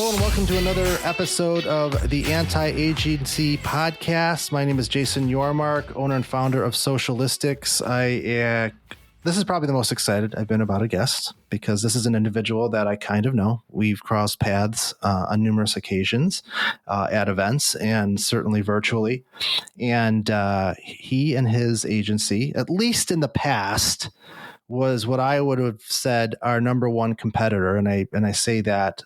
Hello and welcome to another episode of the Anti-Agency Podcast. My name is Jason Yormark, owner and founder of Socialistics. This is probably the most excited I've been about a guest because this is an individual that I kind of know. We've crossed paths on numerous occasions at events and certainly virtually. And he and his agency, at least in the past, was what I would have said our number one competitor, and I say that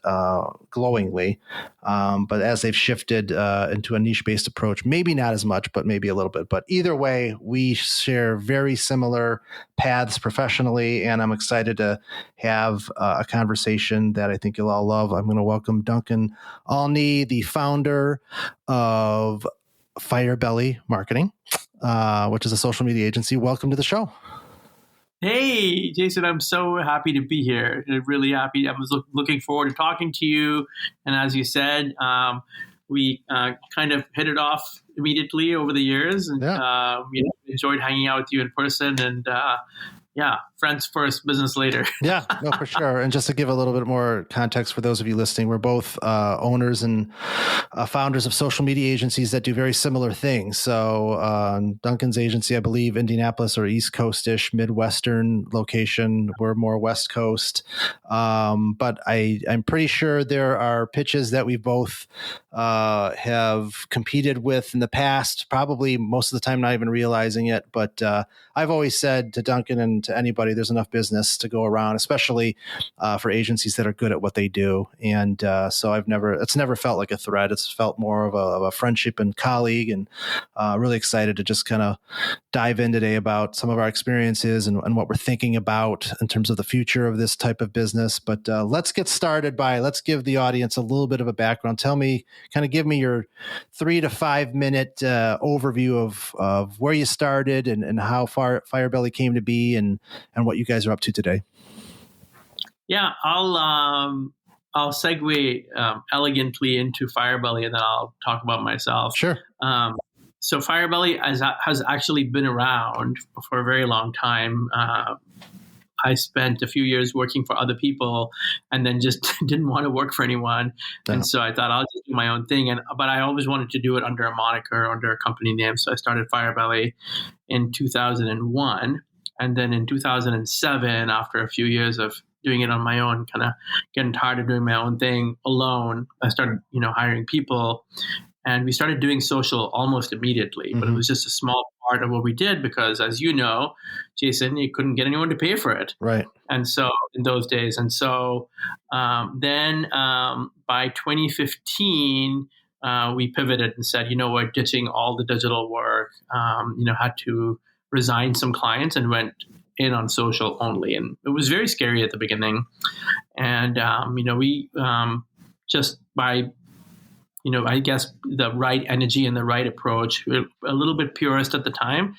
glowingly. But as they've shifted into a niche-based approach, maybe not as much, but maybe a little bit. But either way, we share very similar paths professionally, and I'm excited to have a conversation that I think you'll all love. I'm going to welcome Duncan Alney, the founder of Firebelly Marketing, which is a social media agency. Welcome to the show. Hey, Jason, I'm so happy to be here. Really happy. I was looking forward to talking to you. And as you said, we kind of hit it off immediately over the years. And enjoyed hanging out with you in person. And friends first, business later. Yeah, no, for sure. And just to give a little bit more context for those of you listening, we're both owners and founders of social media agencies that do very similar things. So Duncan's agency, I believe, Indianapolis or East Coast-ish, Midwestern location. We're more West Coast. But I'm pretty sure there are pitches that we both have competed with in the past, probably most of the time not even realizing it. But I've always said to Duncan and to anybody, there's enough business to go around, especially for agencies that are good at what they do. And so it's never felt like a threat. It's felt more of a friendship and colleague, and really excited to just kind of dive in today about some of our experiences and what we're thinking about in terms of the future of this type of business. But let's get started let's give the audience a little bit of a background. Give me your 3 to 5 minute overview of where you started and how far Firebelly came to be and what you guys are up to today. Yeah, I'll segue elegantly into Firebelly, and then I'll talk about myself. Sure. So Firebelly has actually been around for a very long time. I spent a few years working for other people and then just didn't want to work for anyone. No. And so I thought I'll just do my own thing. But I always wanted to do it under a moniker, under a company name. So I started Firebelly in 2001. And then in 2007, after a few years of doing it on my own, kind of getting tired of doing my own thing alone, I started, hiring people. And we started doing social almost immediately, mm-hmm. but it was just a small part of what we did because, as you know, Jason, you couldn't get anyone to pay for it. Right. And so in those days. And so then by 2015, we pivoted and said, we're ditching all the digital work, had to resign some clients and went in on social only. And it was very scary at the beginning. And, we just by I guess the right energy and the right approach, a little bit purist at the time,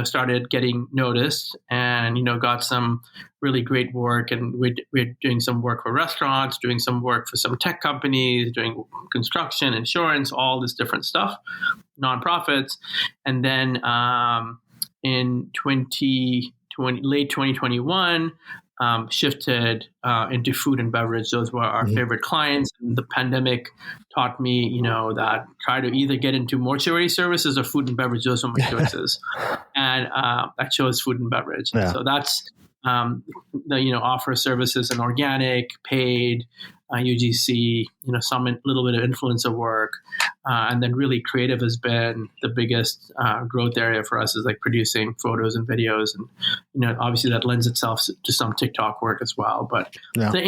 started getting noticed and, got some really great work. And we're doing some work for restaurants, doing some work for some tech companies, doing construction, insurance, all this different stuff, nonprofits. And then in late 2021, shifted into food and beverage. Those were our mm-hmm. favorite clients. And the pandemic taught me, that try to either get into mortuary services or food and beverage. Those were my choices. And I chose food and beverage. Yeah. So that's offer services in organic, paid, UGC, some little bit of influencer work. And then really creative has been the biggest growth area for us, is like producing photos and videos. And, obviously that lends itself to some TikTok work as well, but the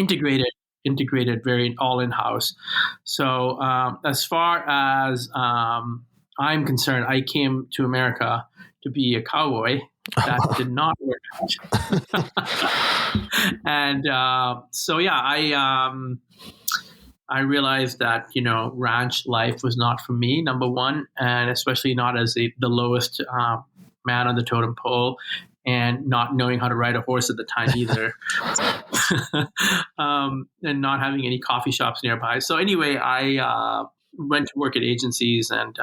integrated very all in-house. So as far as I'm concerned, I came to America to be a cowboy. That did not work out. And I realized that, ranch life was not for me, number one, and especially not as the lowest man on the totem pole, and not knowing how to ride a horse at the time either. And not having any coffee shops nearby. So anyway, I went to work at agencies and,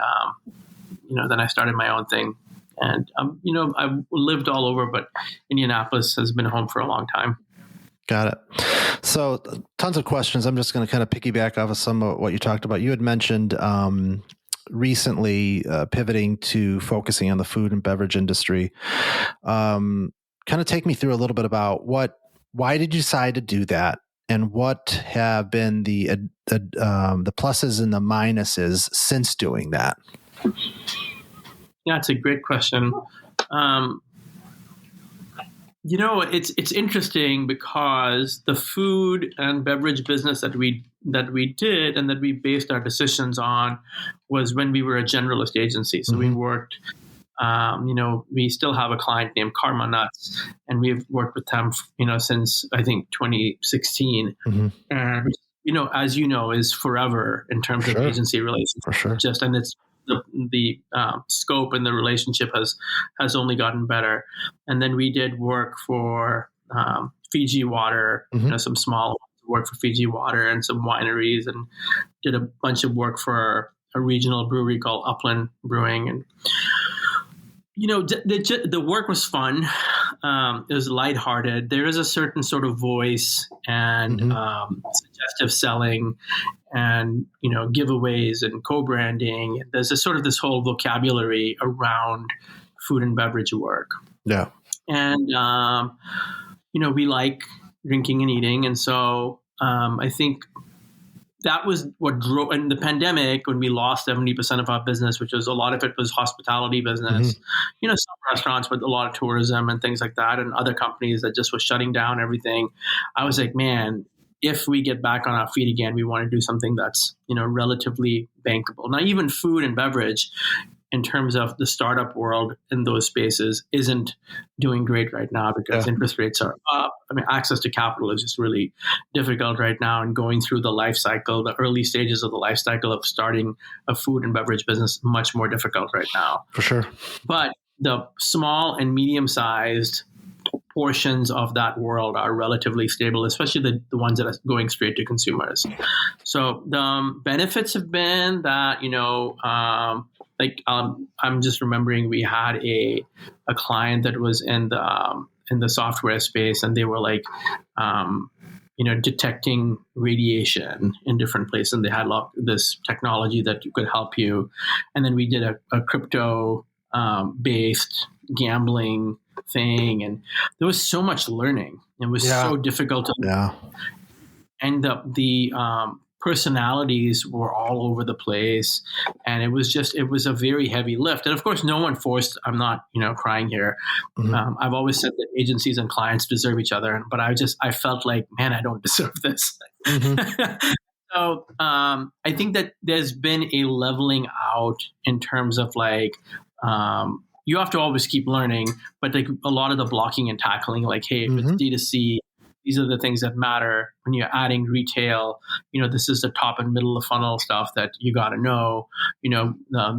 then I started my own thing. And, I've lived all over, but Indianapolis has been home for a long time. Got it. So tons of questions. I'm just going to kind of piggyback off of some of what you talked about. You had mentioned recently pivoting to focusing on the food and beverage industry. Kind of take me through a little bit about why did you decide to do that, and what have been the pluses and the minuses since doing that? Yeah, it's a great question. It's interesting because the food and beverage business that we did and that we based our decisions on was when we were a generalist agency. So we worked. We still have a client named Karma Nuts, and we've worked with them, since I think 2016. And as you know, is forever in terms of agency relations. For sure. And it's the scope and the relationship has only gotten better. And then we did work for Fiji Water, some small work for Fiji Water and some wineries, and did a bunch of work for a regional brewery called Upland Brewing. And the work was fun. It was lighthearted. There is a certain sort of voice and suggestive selling, and giveaways and co-branding. There's this whole vocabulary around food and beverage work. Yeah, and we like drinking and eating, and so I think that was what drove in the pandemic when we lost 70% of our business, which was a lot of it was hospitality business, some restaurants, but a lot of tourism and things like that, and other companies that just was shutting down everything. I was like, man, if we get back on our feet again, we want to do something that's, relatively bankable. Now, even food and beverage, in terms of the startup world in those spaces, isn't doing great right now because interest rates are up. I mean, access to capital is just really difficult right now, and going through the life cycle, the early stages of the life cycle of starting a food and beverage business, much more difficult right now. For sure. But the small and medium-sized portions of that world are relatively stable, especially the ones that are going straight to consumers. So the benefits have been that, I'm just remembering we had a client that was in the software space, and they were detecting radiation in different places, and they had this technology that could help you. And then we did a crypto based gambling thing, and there was so much learning. It was so difficult to and the personalities were all over the place, and it was a very heavy lift. And of course, no one forced. I'm not crying here. I've always said that agencies and clients deserve each other, but I felt like, man, I don't deserve this. So I think that there's been a leveling out in terms of you have to always keep learning, but a lot of the blocking and tackling, hey, if it's D2C, these are the things that matter. When you're adding retail, this is the top and middle of funnel stuff that you got to know.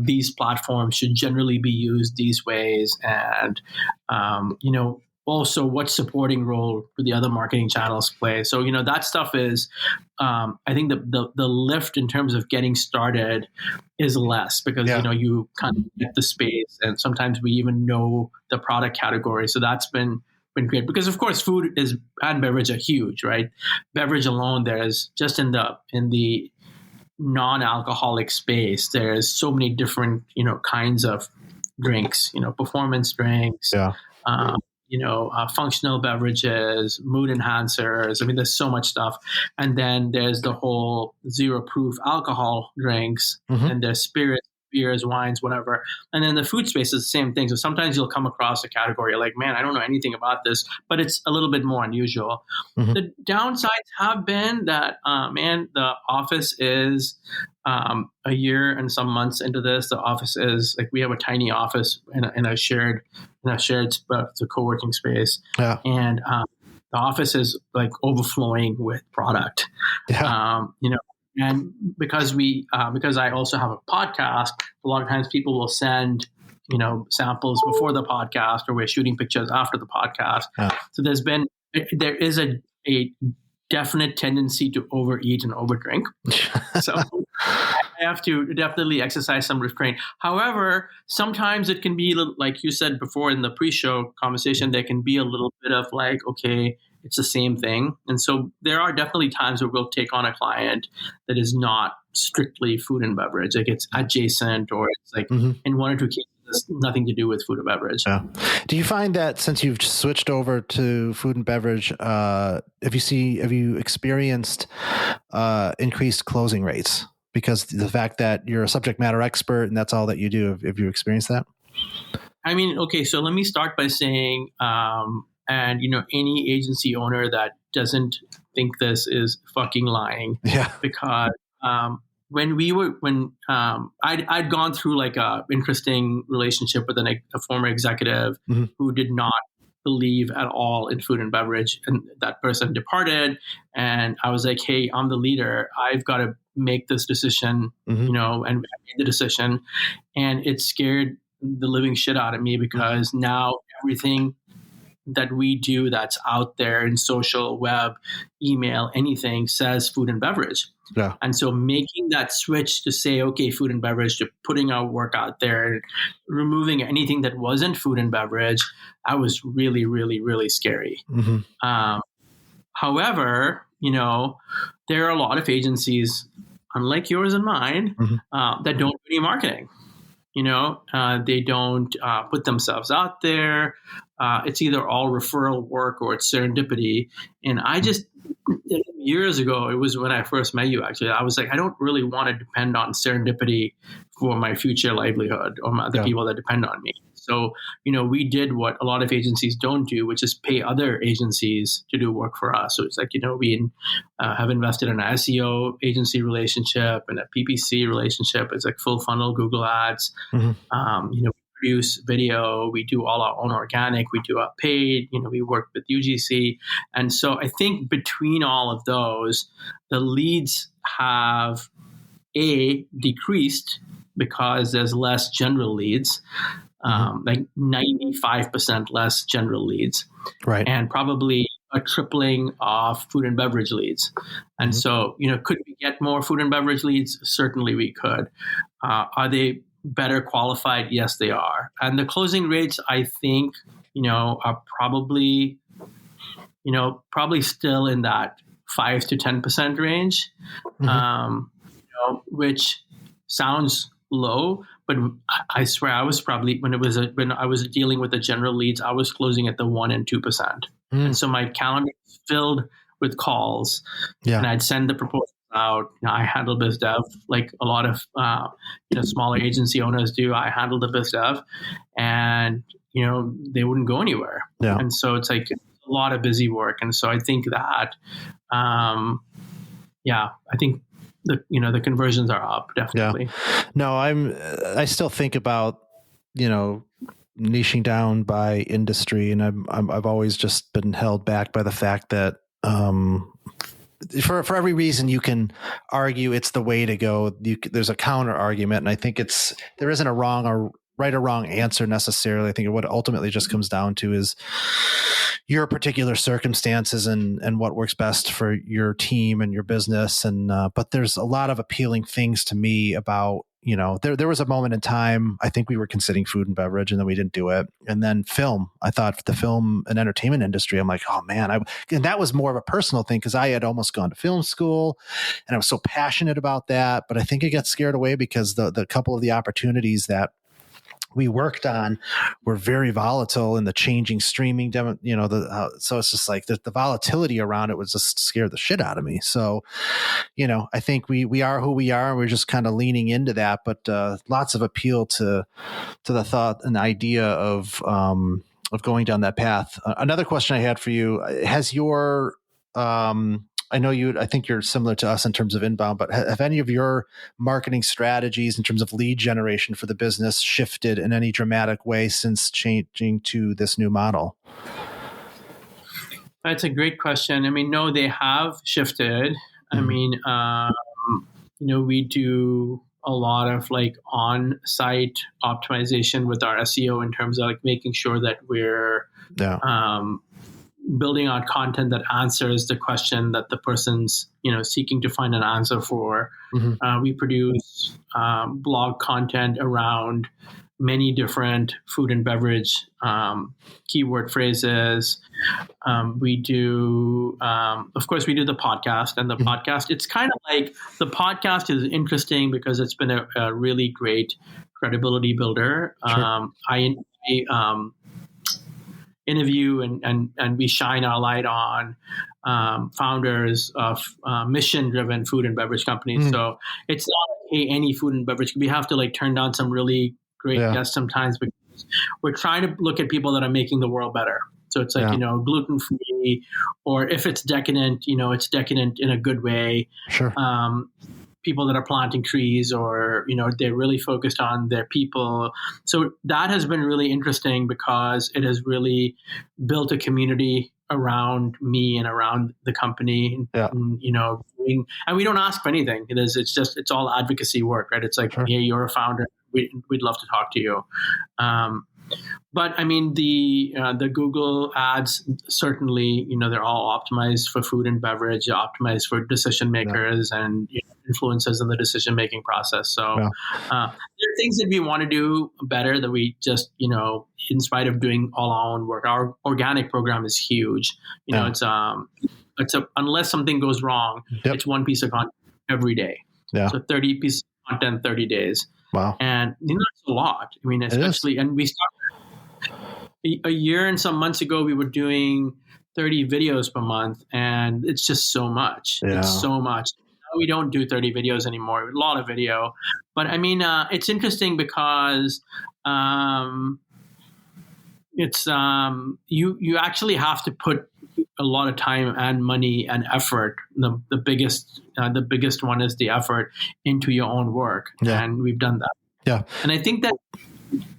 These platforms should generally be used these ways, and also what supporting role do the other marketing channels play. So that stuff is, I think the lift in terms of getting started is less because you kind of get the space, and sometimes we even know the product category. So that's been great, because of course food and beverage are huge, right? Beverage alone, there's just in the non-alcoholic space, there's so many different kinds of drinks, performance drinks, functional beverages, mood enhancers. I mean, there's so much stuff. And then there's the whole zero proof alcohol drinks, and there's spirits, beers, wines, whatever. And then the food space is the same thing. So sometimes you'll come across a category like, man, I don't know anything about this, but it's a little bit more unusual. The downsides have been that, the office is a year and some months into this. The office is we have a tiny office in a shared it's a co-working space. Yeah. And the office is overflowing with product. Yeah. And because I also have a podcast, a lot of times people will send, samples before the podcast, or we're shooting pictures after the podcast. Yeah. So there is a definite tendency to overeat and overdrink. So I have to definitely exercise some restraint. However, sometimes it can be, like you said before in the pre-show conversation, there can be a little bit of okay, it's the same thing. And so there are definitely times where we'll take on a client that is not strictly food and beverage, like it's adjacent, or it's like in one or two cases it's nothing to do with food or beverage. Yeah. Do you find that since you've switched over to food and beverage, have you experienced increased closing rates because the fact that you're a subject matter expert and that's all that you do? Have you experienced that? I mean, okay, so let me start by saying, and any agency owner that doesn't think this is fucking lying, because I'd gone through like a interesting relationship with a former executive who did not believe at all in food and beverage, and that person departed, and I was like, hey, I'm the leader, I've got to make this decision, and I made the decision, and it scared the living shit out of me, because now everything that we do that's out there in social, web, email, anything says food and beverage. Yeah. And so making that switch to say, okay, food and beverage, to putting our work out there and removing anything that wasn't food and beverage, that was really, really, really scary. However, there are a lot of agencies, unlike yours and mine, that don't do any marketing. They don't put themselves out there. It's either all referral work or it's serendipity. And I just, years ago, it was when I first met you, actually, I was like, I don't really want to depend on serendipity for my future livelihood or the people that depend on me. So, we did what a lot of agencies don't do, which is pay other agencies to do work for us. So it's like, we have invested in an SEO agency relationship and a PPC relationship. It's like full funnel Google ads. We produce video. We do all our own organic. We do our paid. We work with UGC. And so I think between all of those, the leads have decreased because there's less general leads. Like 95% less general leads, right? And probably a tripling of food and beverage leads. And so, could we get more food and beverage leads? Certainly we could. Are they better qualified? Yes, they are. And the closing rates, I think, are probably still in that 5 to 10% range, which sounds low. But I swear, I was probably when I was dealing with the general leads, I was closing at the 1% and 2%, and so my calendar was filled with calls, and I'd send the proposals out. I handle biz dev like a lot of smaller agency owners do. I handle the biz dev, and they wouldn't go anywhere, and so it's like a lot of busy work, and so I think that, I think. The conversions are up, definitely. Yeah. No, I still think about, niching down by industry, and I've always just been held back by the fact that, for every reason you can argue it's the way to go, there's a counter argument. And I think there isn't a wrong or right or wrong answer necessarily. I think what it ultimately just comes down to is your particular circumstances and what works best for your team and your business. And, but there's a lot of appealing things to me about, there was a moment in time, I think we were considering food and beverage, and then we didn't do it. And then film, I thought the film and entertainment industry, I'm like, oh man, and that was more of a personal thing because I had almost gone to film school and I was so passionate about that. But I think I got scared away because the couple of the opportunities that we worked on were very volatile in the changing streaming demo, so it's just like the volatility around it was just scared the shit out of me. So, I think we are who we are, and we're just kind of leaning into that, but lots of appeal to the thought and idea of going down that path. Another question I had for you, has your, I think you're similar to us in terms of inbound, but have any of your marketing strategies in terms of lead generation for the business shifted in any dramatic way since changing to this new model? That's a great question. I mean, no, they have shifted. I mean, we do a lot of like on-site optimization with our SEO in terms of like making sure that we're building out content that answers the question that the person's seeking to find an answer for. We produce blog content around many different food and beverage keyword phrases. We do, of course, we do the podcast, and the podcast, it's kind of like the podcast is interesting because it's been a really great credibility builder. Sure. I interview and we shine our light on founders of mission-driven food and beverage companies. So it's not any food and beverage. We have to turn down some really great guests sometimes because we're trying to look at people that are making the world better. So it's gluten-free, or if it's decadent, it's decadent in a good way. Sure. People that are planting trees, or they're really focused on their people. So that has been really interesting because it has really built a community around me and around the company. And, and we don't ask for anything. It's all advocacy work, right? It's like, Sure. Hey, you're a founder. We'd love to talk to you. But I mean, the Google ads, certainly, they're all optimized for food and beverage, optimized for decision makers and influencers in the decision making process. So there are things that we want to do better that we just, in spite of doing all our own work. Our organic program is huge. It's unless something goes wrong, it's one piece of content every day. Yeah. So 30 pieces of content, 30 days. Wow. And that's a lot. I mean, especially, and we started a year and some months ago, we were doing 30 videos per month, and it's just so much. Yeah. It's so much. Now we don't do 30 videos anymore. A lot of video. But I mean, it's interesting because it's you actually have to put a lot of time and money and effort. The biggest one is the effort into your own work. Yeah. And we've done that. Yeah. And I think that,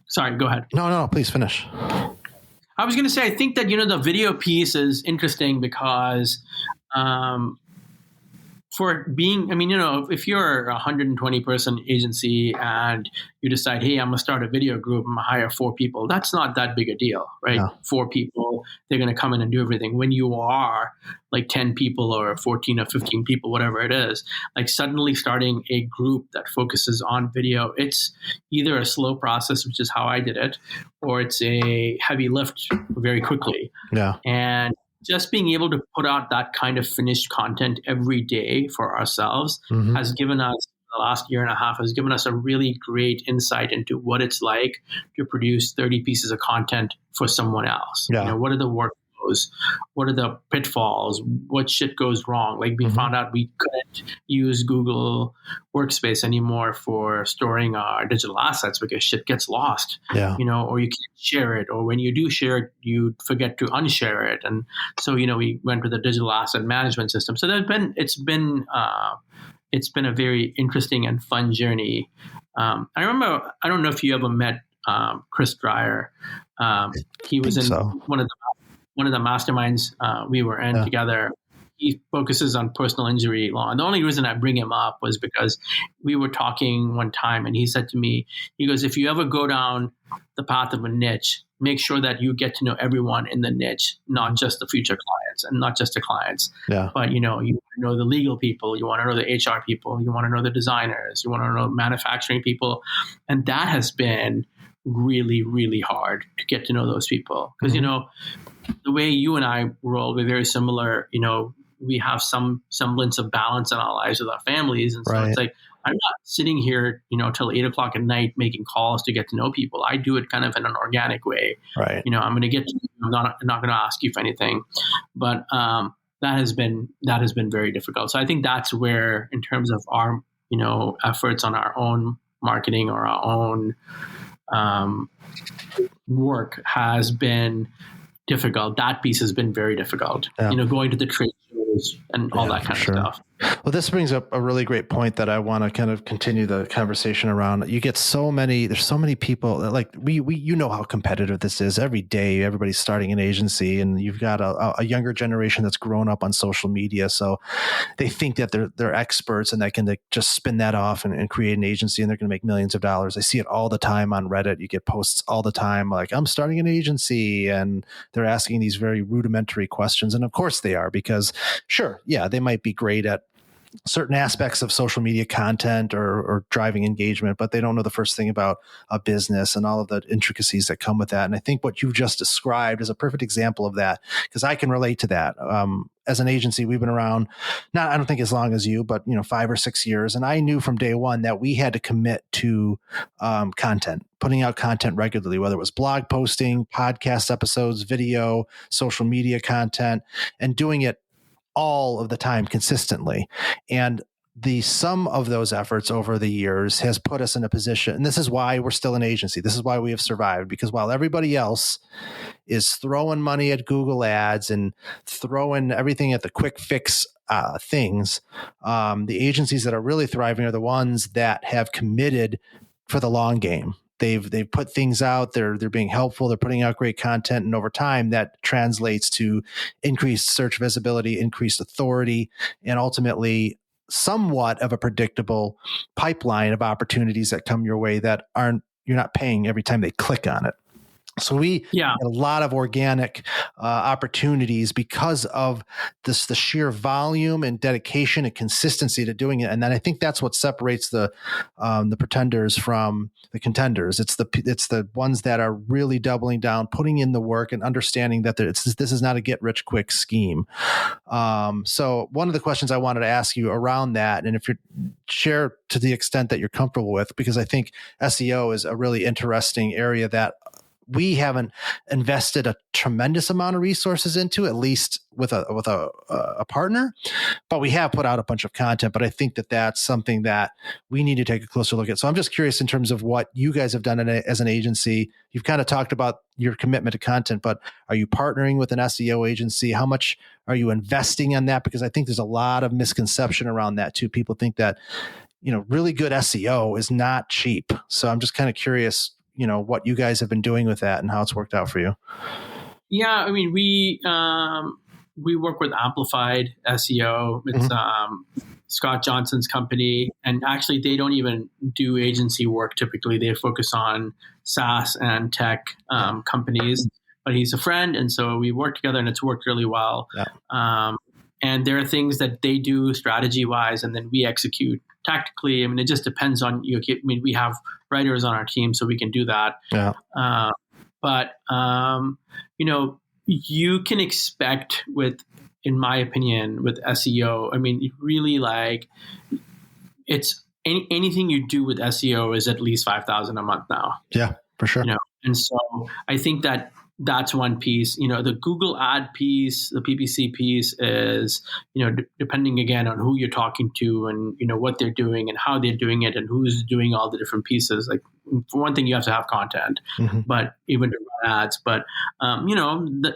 sorry, go ahead. No, please finish. I was going to say, I think that, the video piece is interesting because, for being, if you're a 120 person agency and you decide, hey, I'm going to start a video group, I'm going to hire 4 people, that's not that big a deal, right? No. 4 people, they're going to come in and do everything. When you are 10 people or 14 or 15 people, whatever it is, suddenly starting a group that focuses on video, it's either a slow process, which is how I did it, or it's a heavy lift very quickly. Yeah. And just being able to put out that kind of finished content every day for ourselves has given us, the last year and a half, has given us a really great insight into what it's like to produce 30 pieces of content for someone else. Yeah. What are the workflows? What are the pitfalls? What shit goes wrong? We found out we couldn't use Google Workspace anymore for storing our digital assets because shit gets lost. Yeah. Or you can't share it, or when you do share it, you forget to unshare it. And so, we went with a digital asset management system. So it's been a very interesting and fun journey. I remember, I don't know if you ever met Chris Dreyer. He was in one of the masterminds we were in together. He focuses on personal injury law. And the only reason I bring him up was because we were talking one time and he said to me, he goes, if you ever go down the path of a niche, make sure that you get to know everyone in the niche, not just the future clients and not just the clients. Yeah. But, you want to know the legal people, you want to know the HR people, you want to know the designers, you want to know manufacturing people. And that has been really, really hard to get to know those people. Because, the way you and I roll, we're very similar. We have some semblance of balance in our lives with our families. And so it's I'm not sitting here, till 8:00 at night making calls to get to know people. I do it kind of in an organic way. Right. I'm going to get to you. I'm not going to ask you for anything. But that has been very difficult. So I think that's where, in terms of our, efforts on our own marketing or our own work has been difficult. That piece has been very difficult. Yeah. Going to the trade shows and all that kind of stuff. Well, this brings up a really great point that I want to kind of continue the conversation around. You get there's so many people that we how competitive this is. Every day, everybody's starting an agency, and you've got a younger generation that's grown up on social media. So they think that they're experts and they can just spin that off and create an agency, and they're going to make millions of dollars. I see it all the time on Reddit. You get posts all the time like, I'm starting an agency, and they're asking these very rudimentary questions. And of course they are, because sure, yeah, they might be great at certain aspects of social media content or driving engagement, but they don't know the first thing about a business and all of the intricacies that come with that. And I think what you've just described is a perfect example of that, because I can relate to that. As an agency, we've been around, not, I don't think as long as you, but 5 or 6 years. And I knew from day one that we had to commit to content, putting out content regularly, whether it was blog posting, podcast episodes, video, social media content, and doing it all of the time consistently. And the sum of those efforts over the years has put us in a position, and this is why we're still an agency. This is why we have survived, because while everybody else is throwing money at Google ads and throwing everything at the quick fix things, the agencies that are really thriving are the ones that have committed for the long game. They've put things out. They're being helpful. They're putting out great content, and over time, that translates to increased search visibility, increased authority, and ultimately somewhat of a predictable pipeline of opportunities that come your way that you're not paying every time they click on it. So we had a lot of organic opportunities because of the sheer volume and dedication and consistency to doing it. And then I think that's what separates the pretenders from the contenders. It's the ones that are really doubling down, putting in the work, and understanding that this is not a get rich quick scheme. So one of the questions I wanted to ask you around that, and if you share to the extent that you're comfortable with, because I think SEO is a really interesting area that we haven't invested a tremendous amount of resources into, at least with a partner, but we have put out a bunch of content. But I think that that's something that we need to take a closer look at. So I'm just curious in terms of what you guys have done as an agency. You've kind of talked about your commitment to content, but are you partnering with an SEO agency? How much are you investing in that? Because I think there's a lot of misconception around that too. People think that, really good SEO is not cheap. So I'm just kind of curious, what you guys have been doing with that and how it's worked out for you. Yeah, I mean, we work with Amplified SEO. It's Scott Johnson's company, and actually they don't even do agency work typically. They focus on SaaS and tech companies. But he's a friend, and so we work together, and it's worked really well. Yeah. And there are things that they do strategy-wise, and then we execute tactically. I mean, it just depends on you. I mean, we have writers on our team, so we can do that. Yeah. But you can expect in my opinion, with SEO, I mean, really it's anything you do with SEO is at least $5,000 a month now. Yeah, for sure. And so I think that's one piece. The Google ad piece, the PPC piece is, depending again on who you're talking to and, what they're doing and how they're doing it and who's doing all the different pieces. Like, for one thing, you have to have content, but even to run ads. But,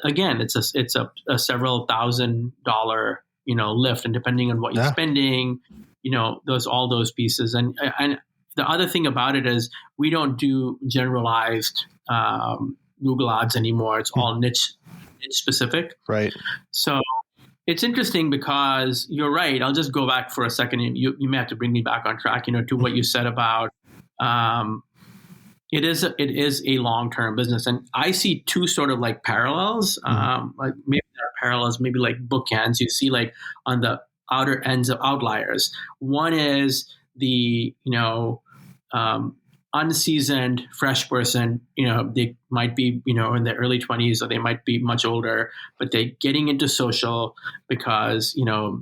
again, it's a several $1,000, lift. And depending on what you're spending, all those pieces. And the other thing about it is we don't do generalized, Google ads anymore. It's all niche specific. Right. So it's interesting because you're right. I'll just go back for a second. And you may have to bring me back on track, to what you said about it is a long-term business. And I see two sort of like parallels, like maybe there are parallels, maybe like bookends. You see like on the outer ends of outliers. One is the, unseasoned, fresh person, they might be, in their early 20s, or they might be much older, but they're getting into social because,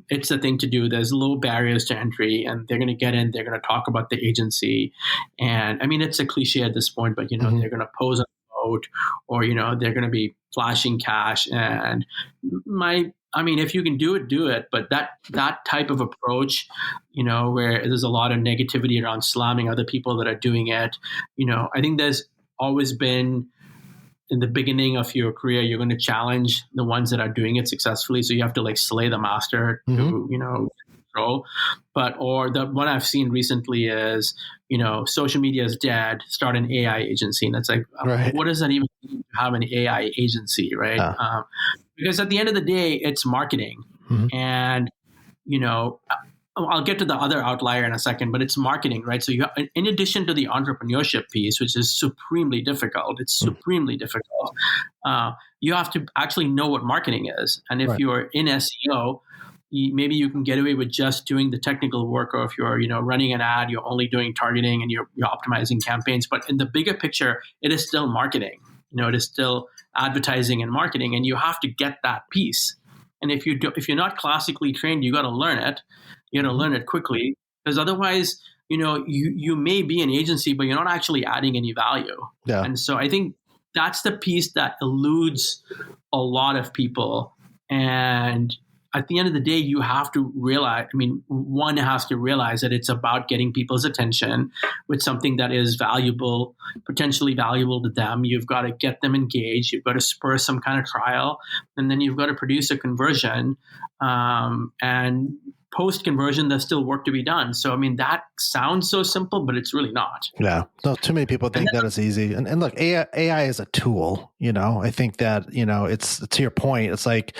it's the thing to do. There's low barriers to entry, and they're going to get in, they're going to talk about the agency. And I mean, it's a cliche at this point, but, they're going to pose on the boat, or, they're going to be flashing cash. And if you can do it, do it. But that type of approach, where there's a lot of negativity around slamming other people that are doing it, I think there's always been, in the beginning of your career, you're going to challenge the ones that are doing it successfully. So you have to like slay the master to, control. Or the one I've seen recently is, social media is dead, start an AI agency. And it's like, what does that even mean to have an AI agency, right? Because at the end of the day, it's marketing. And, I'll get to the other outlier in a second, but it's marketing, right? So in addition to the entrepreneurship piece, which is supremely difficult, you have to actually know what marketing is. And if you're in SEO, maybe you can get away with just doing the technical work, or if you're, running an ad, you're only doing targeting and you're optimizing campaigns. But in the bigger picture, it is still marketing. It is still advertising and marketing, and you have to get that piece. And if you're not classically trained, you got to learn it. You got to learn it quickly, because otherwise, you may be an agency, but you're not actually adding any value. Yeah. And so I think that's the piece that eludes a lot of people. And at the end of the day, you have to realize, one has to realize that it's about getting people's attention with something that is valuable, potentially valuable to them. You've got to get them engaged. You've got to spur some kind of trial, and then you've got to produce a conversion. And post-conversion, there's still work to be done. So, that sounds so simple, but it's really not. Yeah. No, too many people think that it's easy. And look, AI is a tool, I think that, it's to your point. It's like,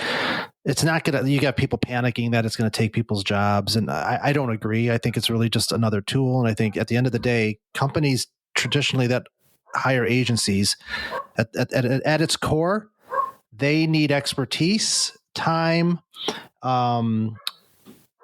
it's not going to, you got people panicking that it's going to take people's jobs. And I don't agree. I think it's really just another tool. And I think at the end of the day, companies traditionally that hire agencies at its core, they need expertise, time,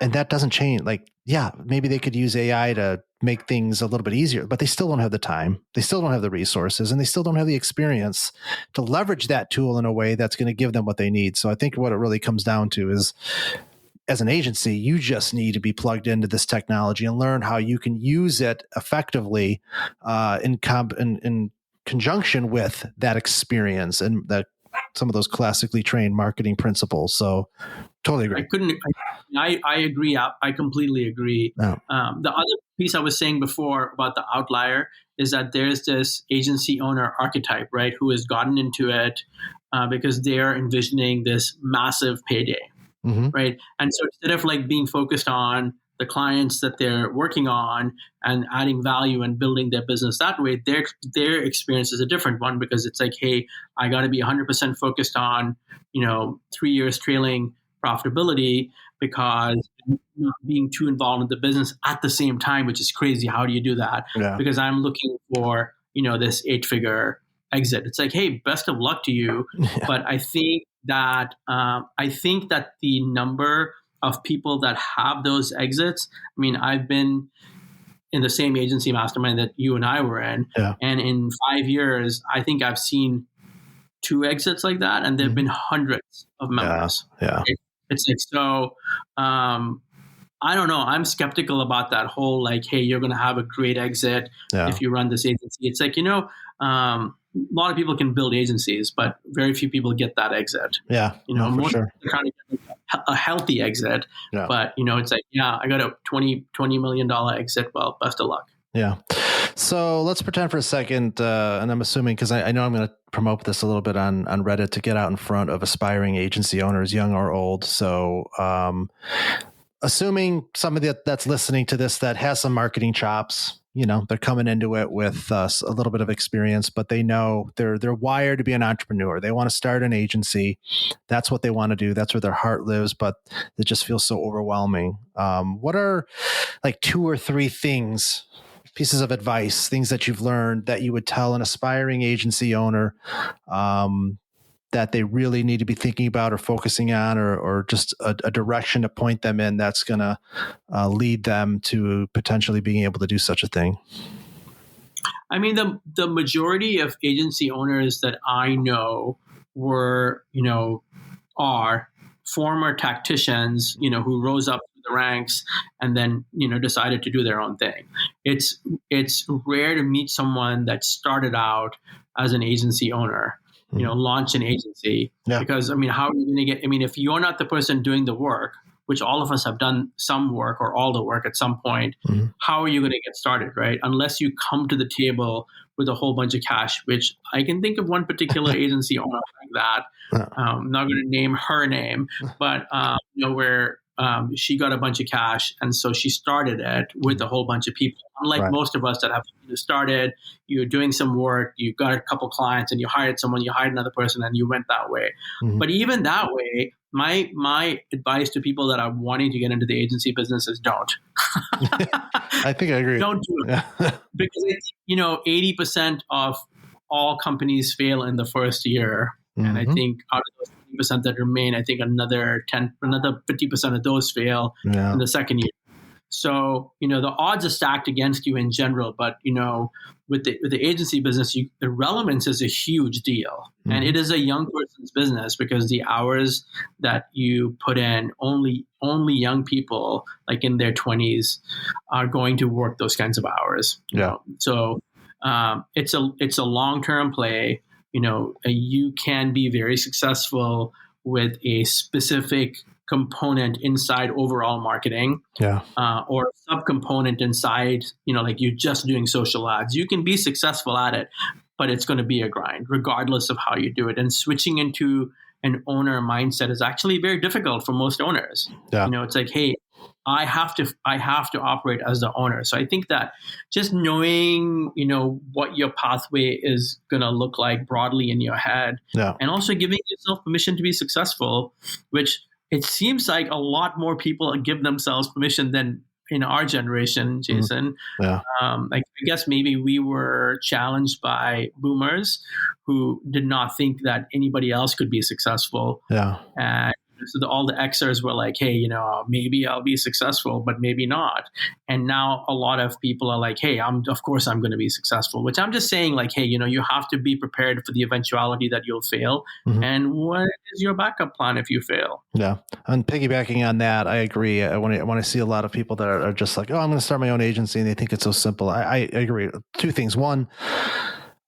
and that doesn't change. Like, yeah, maybe they could use AI to make things a little bit easier, but they still don't have the time. They still don't have the resources, and they still don't have the experience to leverage that tool in a way that's going to give them what they need. So I think what it really comes down to is, as an agency, you just need to be plugged into this technology and learn how you can use it effectively in conjunction with that experience and some of those classically trained marketing principles. So totally agree. I agree. I completely agree. Yeah. The other piece I was saying before about the outlier is that there's this agency owner archetype, right, who has gotten into it because they're envisioning this massive payday, right? And so instead of being focused on the clients that they're working on and adding value and building their business that way, their experience is a different one, because it's like, hey, I got to be 100% focused on 3 years trailing profitability, because I'm not being too involved in the business at the same time, which is crazy. How do you do that? Yeah. Because I'm looking for this 8-figure exit. It's like, hey, best of luck to you. Yeah. But I think that the number of people that have those exits, I've been in the same agency mastermind that you and I were in, and in 5 years, I think I've seen 2 exits like that, and there have been hundreds of members. Yeah. It's like, so I don't know. I'm skeptical about that whole hey, you're going to have a great exit if you run this agency. It's like, a lot of people can build agencies, but very few people get that exit. Yeah, most sure. people are trying to get a healthy exit, but it's like, I got a $20 million exit. Well, best of luck. Yeah. So let's pretend for a second, and I'm assuming, because I know I'm going to promote this a little bit on Reddit to get out in front of aspiring agency owners, young or old. So assuming somebody that's listening to this that has some marketing chops, they're coming into it with a little bit of experience, but they know they're wired to be an entrepreneur. They want to start an agency. That's what they want to do. That's where their heart lives, but it just feels so overwhelming. What are 2 or 3 pieces of advice, things that you've learned that you would tell an aspiring agency owner that they really need to be thinking about or focusing on, or just a direction to point them in that's going to lead them to potentially being able to do such a thing? The majority of agency owners that I know are former tacticians, who rose up the ranks and then decided to do their own thing. It's rare to meet someone that started out as an agency owner, launch an agency, because how are you going to get, if you're not the person doing the work, which all of us have done some work or all the work at some point, how are you going to get started, right? Unless you come to the table with a whole bunch of cash, which I can think of one particular agency owner like that. I'm not going to name her name, but where she got a bunch of cash, and so she started it with a whole bunch of people. Unlike most of us that have started, you're doing some work, you got a couple clients, and you hired someone, you hired another person, and you went that way. But even that way, my advice to people that are wanting to get into the agency business is don't. I think I agree. Don't do it. Because 80% of all companies fail in the first year. And I think out of those 20% that remain, I think another 50% of those fail in the second year. So, the odds are stacked against you in general, but, with the agency business, the relevance is a huge deal. Mm-hmm. And it is a young person's business because the hours that you put in, only young people like in their 20s are going to work those kinds of hours. So it's a long-term play. You can be very successful with a specific component inside overall marketing, or a subcomponent inside, like you're just doing social ads. You can be successful at it, but it's going to be a grind regardless of how you do it. And switching into an owner mindset is actually very difficult for most owners. It's like, hey, I have to operate as the owner. So I think that just knowing, what your pathway is going to look like broadly in your head, and also giving yourself permission to be successful, which it seems like a lot more people give themselves permission than in our generation, Jason. I guess maybe we were challenged by boomers who did not think that anybody else could be successful. And so all the Xers were like, hey, maybe I'll be successful, but maybe not. And now a lot of people are like, hey, of course I'm going to be successful, which I'm just saying like, hey, you have to be prepared for the eventuality that you'll fail. Mm-hmm. And what is your backup plan if you fail? Yeah. And piggybacking on that, I agree. When I see a lot of people that are just like, oh, I'm going to start my own agency, and they think it's so simple. I agree. Two things. One,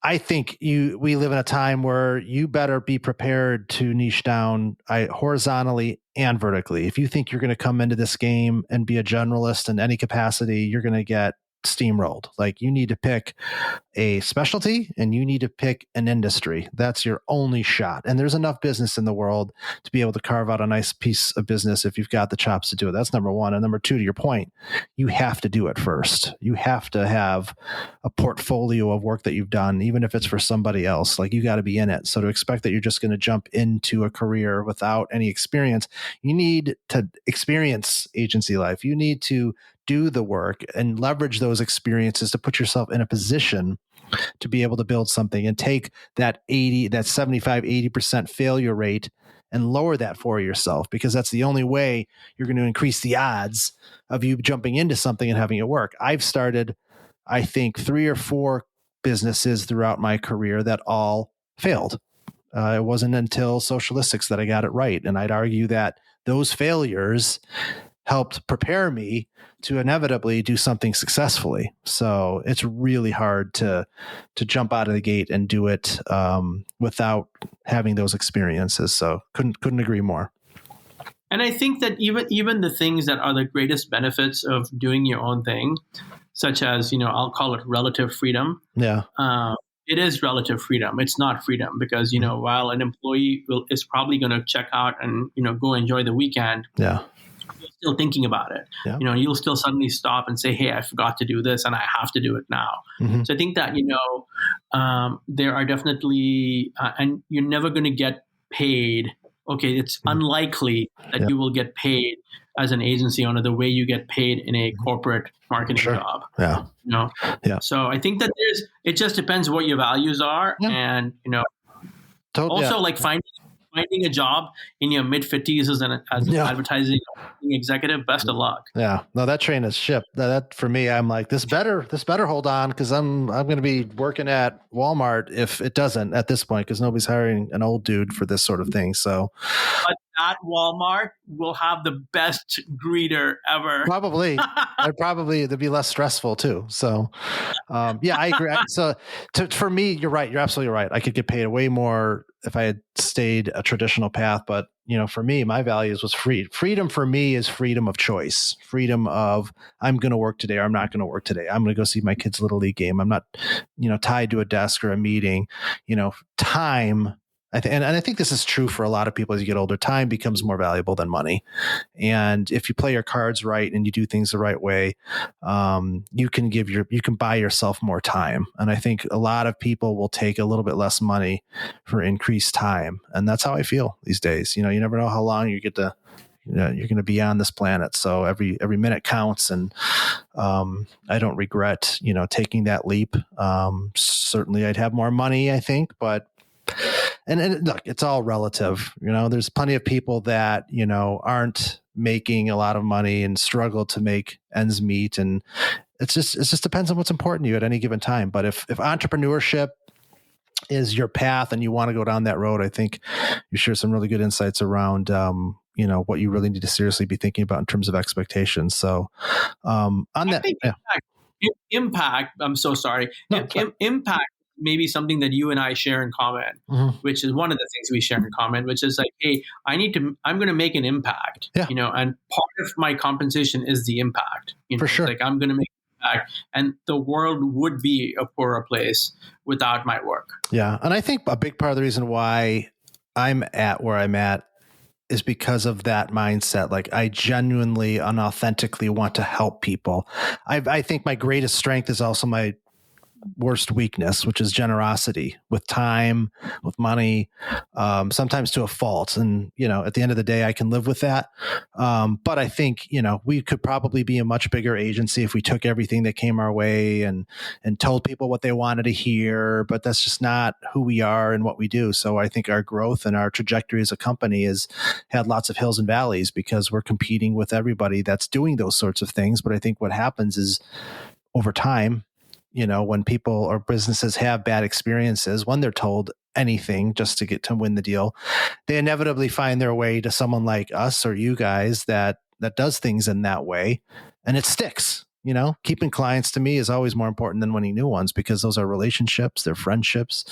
I think we live in a time where you better be prepared to niche down horizontally and vertically. If you think you're going to come into this game and be a generalist in any capacity, you're going to get steamrolled. Like, you need to pick a specialty and you need to pick an industry. That's your only shot. And there's enough business in the world to be able to carve out a nice piece of business if you've got the chops to do it. That's number one. And number two, to your point, you have to do it first. You have to have a portfolio of work that you've done, even if it's for somebody else. Like, you got to be in it. So to expect that you're just going to jump into a career without any experience, you need to experience agency life. You need to do the work and leverage those experiences to put yourself in a position to be able to build something and take that 75, 80% failure rate and lower that for yourself, because that's the only way you're going to increase the odds of you jumping into something and having it work. I've started, I think, 3 or 4 businesses throughout my career that all failed. It wasn't until Socialistics that I got it right. And I'd argue that those failures helped prepare me to inevitably do something successfully. So it's really hard to jump out of the gate and do it without having those experiences. So couldn't agree more. And I think that even the things that are the greatest benefits of doing your own thing, such as, I'll call it relative freedom. Yeah. It is relative freedom. It's not freedom because, while an employee is probably going to check out and, go enjoy the weekend. Yeah. You're still thinking about it. Yeah. You'll still suddenly stop and say, hey, I forgot to do this and I have to do it now. Mm-hmm. So I think that, there are definitely, and you're never going to get paid. Okay, it's unlikely that you will get paid as an agency owner the way you get paid in a corporate marketing job. Yeah. Yeah. So I think that it just depends what your values are. Yeah. And, like finding a job in your mid-50s as an advertising executive, best of luck. Yeah, no, that train is shipped. That for me, I'm like, this better hold on, because I'm going to be working at Walmart if it doesn't at this point, because nobody's hiring an old dude for this sort of thing. So, but at Walmart, we'll have the best greeter ever. Probably, it'd be less stressful too. So, I agree. So, for me, you're right. You're absolutely right. I could get paid way more if I had stayed a traditional path, but for me, my values was freedom. For me is freedom of choice, freedom of, I'm going to work today or I'm not going to work today. I'm going to go see my kid's little league game. I'm not, tied to a desk or a meeting. Time. And I think this is true for a lot of people as you get older. Time becomes more valuable than money. And if you play your cards right and you do things the right way, you can buy yourself more time. And I think a lot of people will take a little bit less money for increased time. And that's how I feel these days. You never know how long you get to, you're going to be on this planet. So every minute counts. And I don't regret, taking that leap. Certainly I'd have more money, I think, but and look, it's all relative. There's plenty of people that, aren't making a lot of money and struggle to make ends meet. And it just depends on what's important to you at any given time. But if entrepreneurship is your path and you want to go down that road, I think you share some really good insights around, what you really need to seriously be thinking about in terms of expectations. So, on that, impact, I'm so sorry. No, impact may be something that you and I share in common, mm-hmm. which is one of the things we share in common, which is like, hey, I'm going to make an impact, Yeah. And part of my compensation is the impact, For sure. Like I'm going to make an impact, and the world would be a poorer place without my work. Yeah. And I think a big part of the reason why I'm at where I'm at is because of that mindset. Like, I genuinely, unauthentically want to help people. I think my greatest strength is also my worst weakness, which is generosity with time, with money, sometimes to a fault. And, at the end of the day, I can live with that. But I think, we could probably be a much bigger agency if we took everything that came our way and told people what they wanted to hear, but that's just not who we are and what we do. So I think our growth and our trajectory as a company has had lots of hills and valleys because we're competing with everybody that's doing those sorts of things. But I think what happens is over time, when people or businesses have bad experiences, when they're told anything just to win the deal, they inevitably find their way to someone like us or you guys that does things in that way, and it sticks. Keeping clients to me is always more important than winning new ones because those are relationships, they're friendships.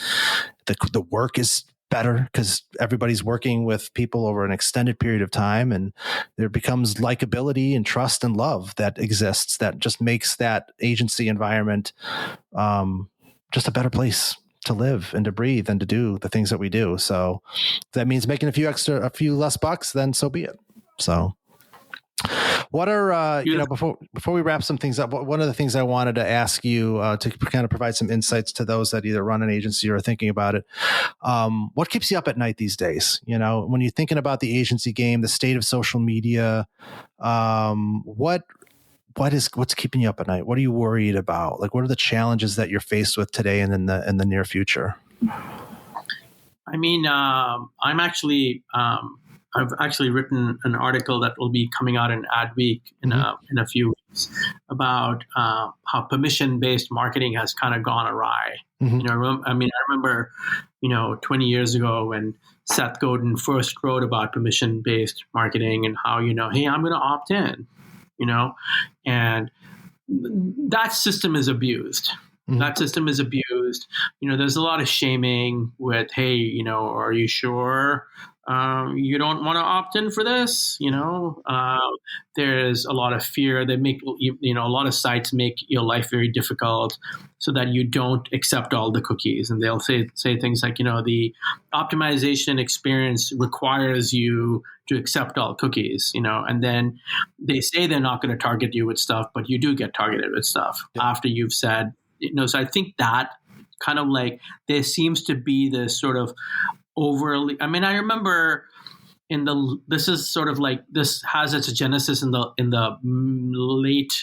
The work is better because everybody's working with people over an extended period of time, and there becomes likability and trust and love that exists that just makes that agency environment just a better place to live and to breathe and to do the things that we do. So if that means making a few less bucks, then so be it. So what are, before we wrap some things up, one of the things I wanted to ask you to kind of provide some insights to those that either run an agency or are thinking about it. What keeps you up at night these days? When you're thinking about the agency game, the state of social media, what's keeping you up at night? What are you worried about? Like, what are the challenges that you're faced with today and in the near future? I mean, I've actually written an article that will be coming out in Adweek in a few weeks about how permission-based marketing has kind of gone awry. Mm-hmm. I remember, 20 years ago when Seth Godin first wrote about permission-based marketing and how, hey, I'm going to opt in, and that system is abused. Mm-hmm. That system is abused. There's a lot of shaming with, hey, are you sure you don't want to opt in for this? There's a lot of fear. They make, a lot of sites make your life very difficult so that you don't accept all the cookies. And they'll say things like, the optimization experience requires you to accept all cookies, and then they say they're not going to target you with stuff, but you do get targeted with stuff after you've said, so I think that kind of like there seems to be this sort of overly, I remember this is sort of like, this has its genesis in the late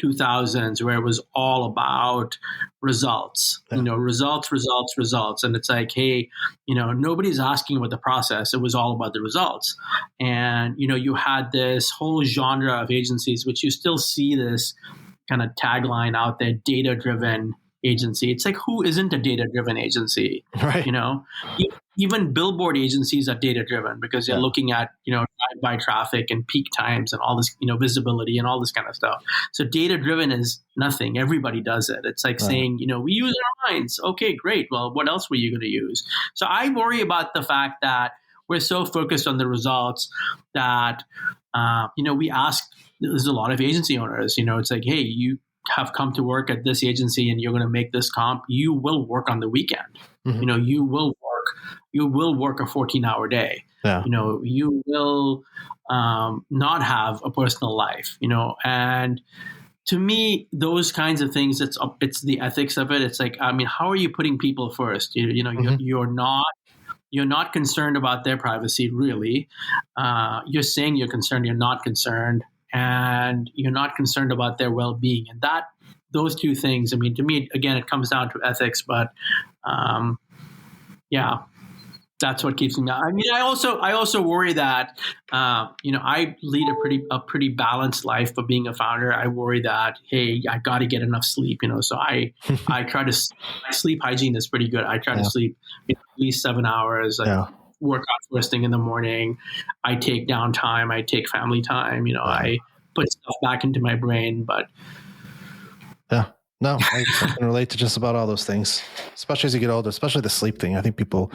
2000s where it was all about results, results. And it's like, hey, nobody's asking about the process. It was all about the results. And, you had this whole genre of agencies, which you still see this kind of tagline out there, data-driven agency. It's like, who isn't a data-driven agency? Right. Even billboard agencies are data-driven because they're looking at, drive-by traffic and peak times and all this, visibility and all this kind of stuff. So data-driven is nothing. Everybody does it. It's like saying, we use our minds. Okay, great. Well, what else were you going to use? So I worry about the fact that we're so focused on the results that, we ask, there's a lot of agency owners, it's like, hey, you have come to work at this agency and you're going to make this comp, you will work on the weekend. Mm-hmm. You will work a 14-hour day. Yeah. You will not have a personal life, and to me, those kinds of things, it's the ethics of it. It's like, how are you putting people first? Mm-hmm. You're not concerned about their privacy, really. You're saying you're concerned, you're not concerned. And you're not concerned about their well-being. And those two things, to me, again, it comes down to ethics, but yeah. That's what keeps me. I mean, I also worry that, I lead a pretty balanced life. But being a founder, I worry that, hey, I got to get enough sleep. So I try to. My sleep hygiene is pretty good. I try to sleep at least 7 hours. I work out first thing in the morning. I take downtime. I take family time. I put stuff back into my brain, but. Yeah. No, I can relate to just about all those things, especially as you get older, especially the sleep thing. I think people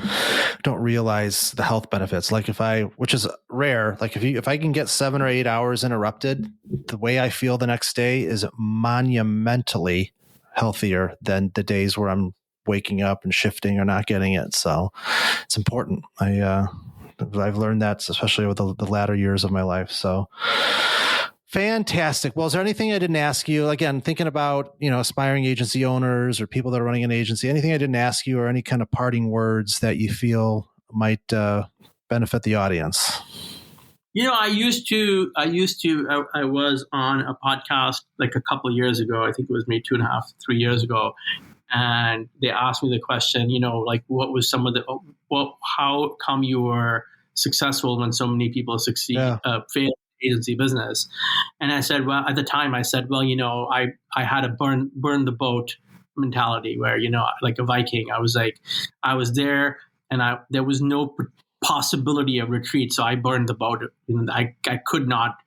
don't realize the health benefits. Like which is rare, like if I can get 7 or 8 hours interrupted, the way I feel the next day is monumentally healthier than the days where I'm waking up and shifting or not getting it. So it's important. I've learned that, especially over the latter years of my life. So fantastic. Well, is there anything I didn't ask you? Again, thinking about, aspiring agency owners or people that are running an agency, anything I didn't ask you or any kind of parting words that you feel might benefit the audience? I was on a podcast like a couple of years ago. I think it was maybe 2.5, 3 years ago. And they asked me the question, like what was how come you were successful when so many people fail agency business? And I said, well, at the time I said, well, I had a burn the boat mentality where, like a Viking, I was there and there was no possibility of retreat. So I burned the boat. I could not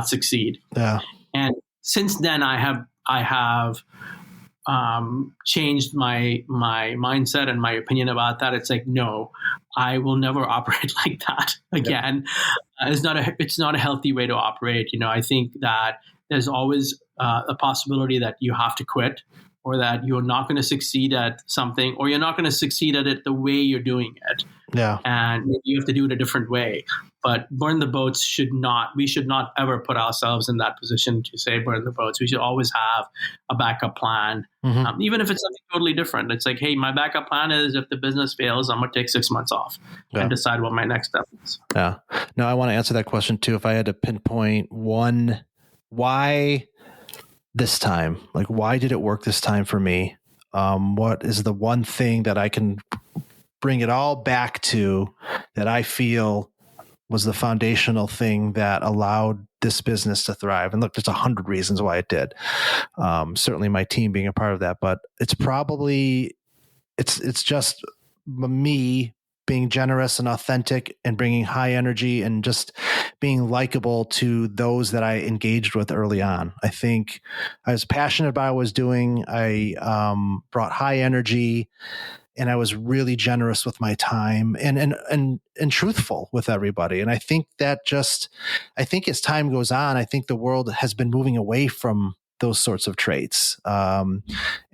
succeed. Yeah. And since then I have changed my mindset and my opinion about that. It's like, no, I will never operate like that again. Yeah. It's not a healthy way to operate. I think that there's always a possibility that you have to quit, or that you're not going to succeed at something, or you're not going to succeed at it the way you're doing it. Yeah. And maybe you have to do it a different way. But burn the boats we should not ever put ourselves in that position to say burn the boats. We should always have a backup plan, even if it's something totally different. It's like, hey, my backup plan is if the business fails, I'm going to take 6 months off and decide what my next step is. Yeah. No, I want to answer that question too. If I had to pinpoint one, why this time? Like, why did it work this time for me? What is the one thing that I can bring it all back to that I feel was the foundational thing that allowed this business to thrive? And look, there's 100 reasons why it did. Certainly my team being a part of that, but it's probably, it's just me being generous and authentic and bringing high energy and just being likable to those that I engaged with early on. I think I was passionate about what I was doing. I brought high energy, and I was really generous with my time and truthful with everybody. And I think as time goes on, I think the world has been moving away from those sorts of traits. And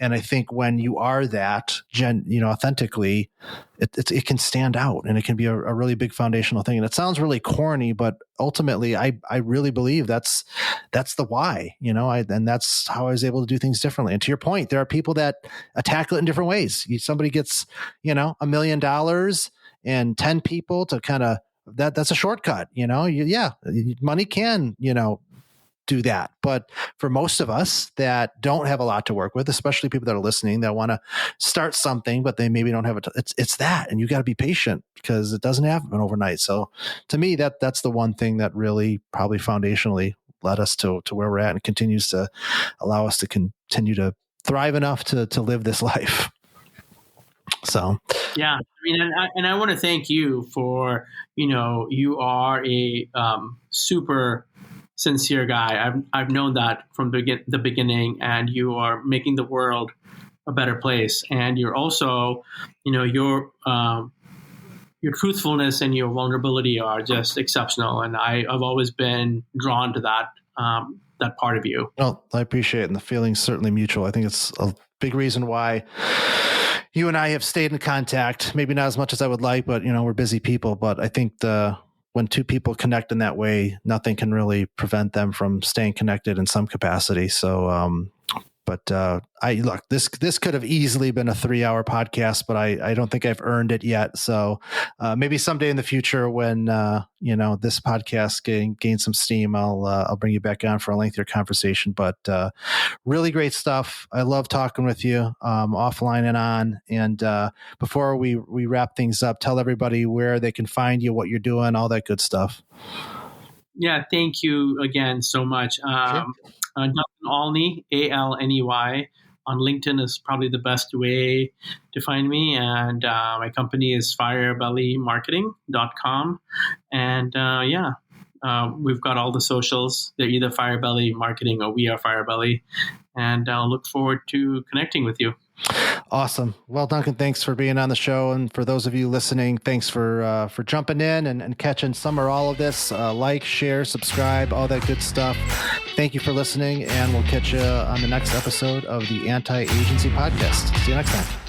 I think when you are that, authentically, it can stand out, and it can be a really big foundational thing. And it sounds really corny, but ultimately I really believe that's the why, and that's how I was able to do things differently. And to your point, there are people that tackle it in different ways. Somebody gets, $1 million and 10 people to kind of, that's a shortcut, money can, do that. But for most of us that don't have a lot to work with, especially people that are listening that want to start something, but they maybe don't have it's that, and you got to be patient because it doesn't happen overnight. So to me, that's the one thing that really probably foundationally led us to where we're at, and continues to allow us to continue to thrive enough to live this life. So, yeah, I mean, and I want to thank you for, you are a super sincere guy. I've known that from the beginning, and you are making the world a better place. And you're also, your truthfulness and your vulnerability are just exceptional. And I've always been drawn to that part of you. Well, I appreciate it, and the feeling's certainly mutual. I think it's a big reason why you and I have stayed in contact. Maybe not as much as I would like, but we're busy people. But I think when two people connect in that way, nothing can really prevent them from staying connected in some capacity. So But this could have easily been a 3-hour podcast, but I don't think I've earned it yet. So maybe someday in the future, when this podcast gains some steam, I'll bring you back on for a lengthier conversation. But really great stuff. I love talking with you offline and on. And before we wrap things up, tell everybody where they can find you, what you're doing, all that good stuff. Yeah, thank you again so much. Sure. Duncan Alney, Alney, on LinkedIn is probably the best way to find me. And my company is firebellymarketing.com. And we've got all the socials. They're either Firebelly Marketing or We Are Firebelly. And I'll look forward to connecting with you. Awesome. Well, Duncan, thanks for being on the show. And for those of you listening, thanks for jumping in and catching some or all of this. Like, share, subscribe, all that good stuff. Thank you for listening, and we'll catch you on the next episode of the Anti-Agency Podcast. See you next time.